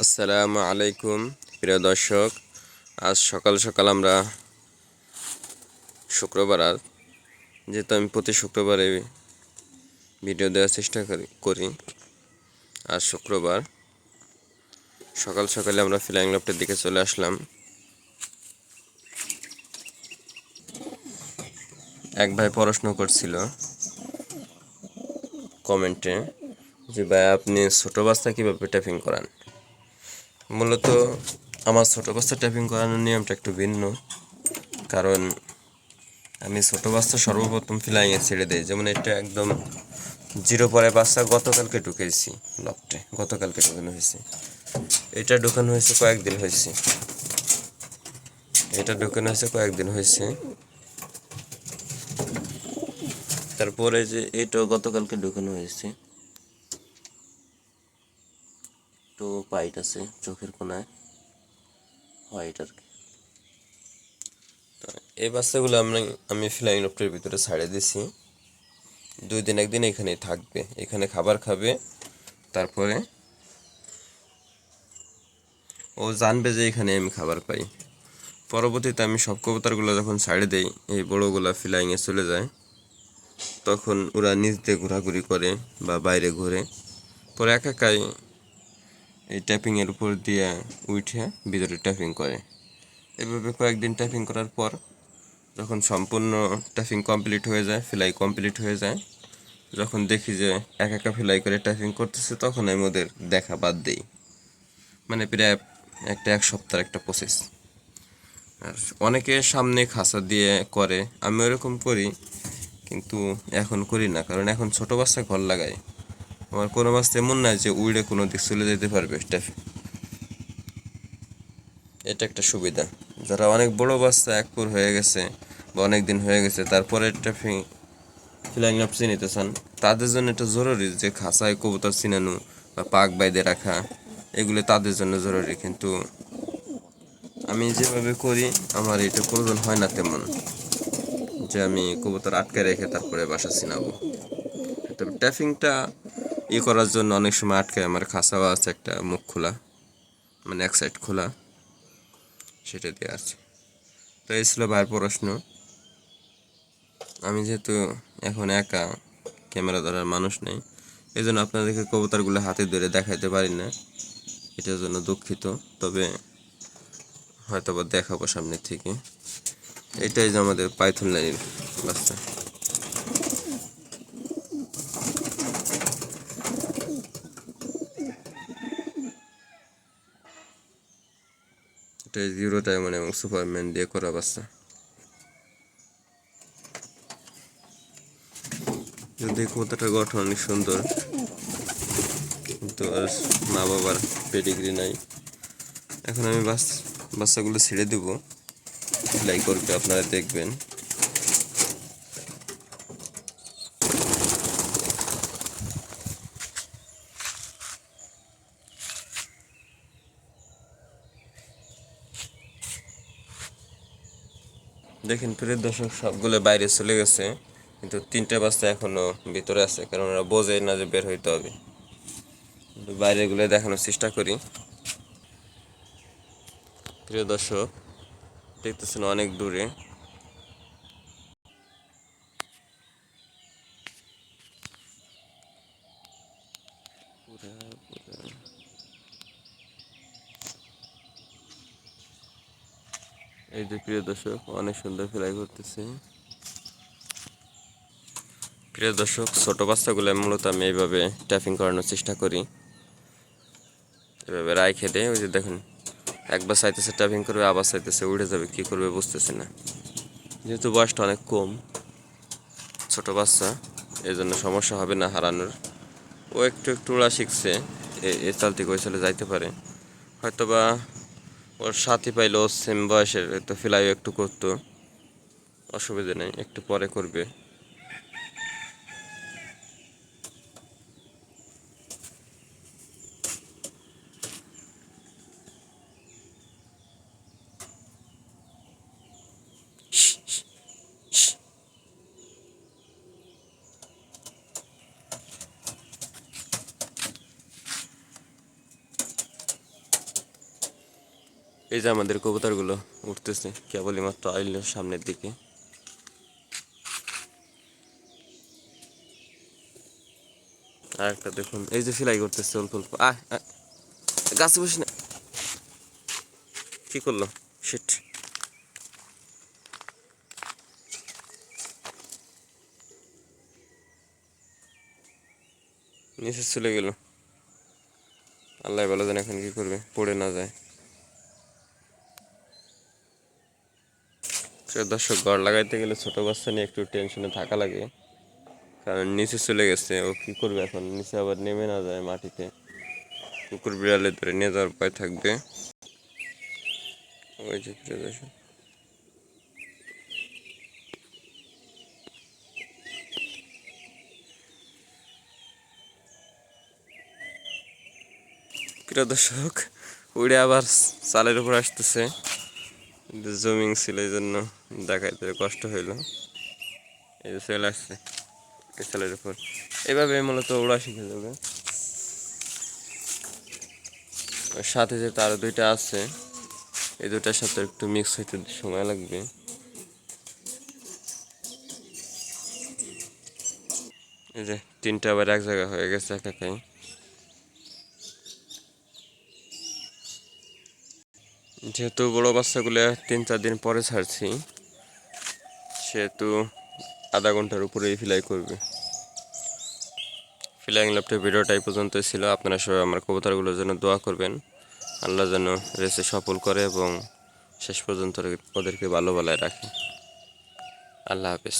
আসসালামু আলাইকুম প্রিয় দর্শক। আজ সকাল সকাল আমরা শুক্রবার, আজ যেহেতু আমি প্রতি শুক্রবারে ভিডিও দেওয়ার চেষ্টা করি। আজ শুক্রবার সকাল সকালে আমরা ফ্লাইং লফটের দিকে চলে আসলাম। এক ভাই প্রশ্ন করছিল কমেন্টে যে ভাই আপনি ছোটো বাচ্চা কীভাবে ট্যাপিং করান। মূলত আমার ছোটো বাচ্চা ট্যাপিং করানোর নিয়মটা একটু ভিন্ন, কারণ আমি ছোটো বাচ্চা সর্বপ্রথম ফ্লাইংয়ে ছেড়ে দিই। যেমন এটা একদম জিরো পরে বাচ্চা গতকালকে ঢুকেছি লফটে, গতকালকে ঢুকানো হয়েছে। এটা ঢুকানো হয়েছে কয়েকদিন হয়েছে, তারপরে যে এটাও গতকালকে ঢুকানো হয়েছে। তো পাইট আছে চোখের কোনায়, হোয়াইট আর কি। এই বাচ্চাগুলো আমি ফ্লাইং লফটের ভিতরে ছাড়ে দিছি। 2 দিন 1 দিন এখানেই থাকবে, এখানে খাবার খাবে। তারপরে ও জানবে যে এখানে আমি খাবার পাই। পরবর্তীতে আমি সব কবুতরগুলো যখন ছাড়ে দেই, এই বড়োগুলা ফ্লাইংয়ে চলে যায়, তখন ওরা নিচ দিয়ে ঘোরাঘুরি করে বা বাইরে ঘোরে। পরে একাই এই ট্যাপিংয়ের উপর দিয়ে উঠে ভিতরে ট্যাপিং করে। এভাবে কয়েকদিন ট্যাপিং করার পর যখন সম্পূর্ণ ট্যাপিং কমপ্লিট হয়ে যায়, ফ্লাই কমপ্লিট হয়ে যায়, যখন দেখি যে একা ফ্লাই করে ট্যাপিং করতেছে, তখন আমি ওদের দেখা বাদ দিই। মানে প্রায় এক সপ্তাহের একটা প্রসেস। আর অনেকে সামনে খাঁচা দিয়ে করে, আমি ওরকম করি, কিন্তু এখন করি না, কারণ এখন ছোট বাচ্চা ঘর লাগাই। আমার কোনো বাচ্চা এমন নয় যে উড়ে কোনো দিক চলে যেতে পারবে। এটা একটা সুবিধা। যারা অনেক বড় বাচ্চা একপুর হয়ে গেছে বা অনেক দিন হয়ে গেছে, তারপরে ফ্লাইং লফট চিনিতে চান, তাদের জন্য এটা জরুরি যে খাঁচায় কবুতর চিনানো বা পাক বাইদে রাখা, এগুলো তাদের জন্য জরুরি। কিন্তু আমি যেভাবে করি, আমার এটা প্রয়োজন হয় না তেমন, যে আমি কবুতর আটকে রেখে তারপরে বাসা চিনাবো। তবে ট্যাপিংটা করার জন্য অনেক সময় আটকে আমার খাঁচাও আছে, একটা মুখ খোলা, মানে এক সাইড খোলা, সেটা দিয়ে আছে। তো এই ছিল ভাইয়ের প্রশ্ন। আমি যেহেতু এখন একা, ক্যামেরা ধরার মানুষ নেই, এই জন্য আপনাদেরকে কবুতরগুলো হাতে ধরে দেখাইতে পারি না, এটার জন্য দুঃখিত। তবে হয়তো বা দেখাবো সামনে থেকে। এটাই যে আমাদের পাইথন লাইনের বাচ্চা। এটা জিরো ডায়মন্ড এবং সুপারম্যান দিয়ে করা বাচ্চা। যদি কবুতরটার গঠন অনেক সুন্দর, কিন্তু আর মা বাবার পেডিগ্রি নাই। এখন আমি বাচ্চাগুলো ছেড়ে দেব, ফ্লাই করবে, আপনারা দেখবেন। দেখেন প্রিয় দর্শক, সবগুলো বাইরে চলে গেছে, কিন্তু 3টে বাচ্চা এখনো ভিতরে আছে, কারণ ওরা বোঝে না যে বের হইতে হবে। বাইরেগুলো দেখানোর চেষ্টা করি। প্রিয় দর্শক, দেখতেছেন অনেক দূরে। এই যে প্রিয় দর্শক, অনেক সুন্দর ফ্লাই করতেছে। প্রিয় দর্শক, ছোট বাচ্চাগুলো মূলত আমি এইভাবে ট্যাপিং করানোর চেষ্টা করি। এভাবে রায় খেতে, ওই যে দেখুন, একবার চাইতেছে ট্যাপিং করবে, আবার চাইতেছে উড়ে যাবে, কি করবে বুঝতেছে না। যেহেতু বয়সটা অনেক কম, ছোট বাচ্চা, এই জন্য সমস্যা হবে না হারানোর। ও একটু একটু উড়া শিখছে, এ চাল থেকে ওই চালে যাইতে পারে। হয়তোবা ওর সাথী পাইলে ও সেম বয়সের, তো ফ্লাইও একটু করতো, অসুবিধা নেই, একটু পরে করবে। এই যে আমাদের কবুতরগুলো উঠতেছে কেবলই মাত্র আইল সামনের দিকে। আর একটা দেখুন এই যে ফ্লাই করতেছে অল্প অল্প। গাছে বসে না, কি করলো শিট। নিচে চলে গেল, আল্লাহ ভালো জানে এখন কি করবে, পড়ে না যায়। দর্শক, ঘর লাগাইতে গেলে ছোট বাচ্চা নিয়ে একটু টেনশনে থাকা লাগে, কারণ নিচে চলে গেছে। ও কি করবে এখন, নিচে আবার নেমে না যায় মাটিতে, কুকুর বিড়ালে ধরে নিয়ে যাওয়ার ভয় থাকবে। ওই যে প্রিয় দর্শক, প্রিয় দর্শক উড়ে আবার চালের উপর আসতেছে, কিন্তু জমিং ছিল এই জন্য দেখাইতে কষ্ট হইল। এই যে চলে আসছে এই চালের উপর, এভাবে মূলত ওড়া শিখে যাবে। ওর সাথে যে তার দুইটা আছে, এই দুটার সাথে একটু মিক্স হইতে সময় লাগবে। এই যে তিনটা আবার এক জায়গায় হয়ে গেছে একাকাই। যেহেতু বড় বাচ্চাগুলো 3-4 দিন পরে ছাড়ছি, সেহেতু আধা ঘন্টার উপরেই ফ্লাই করবে। ফ্লাইং ল্যাপটপ ভিডিওটা এই পর্যন্তই ছিল। আপনারা সবাই আমার কবুতরগুলোর জন্য দোয়া করবেন, আল্লাহ যেন রেসে সফল করে এবং শেষ পর্যন্ত ওদেরকে ভালো ভালোয় রাখে। আল্লাহ হাফেজ।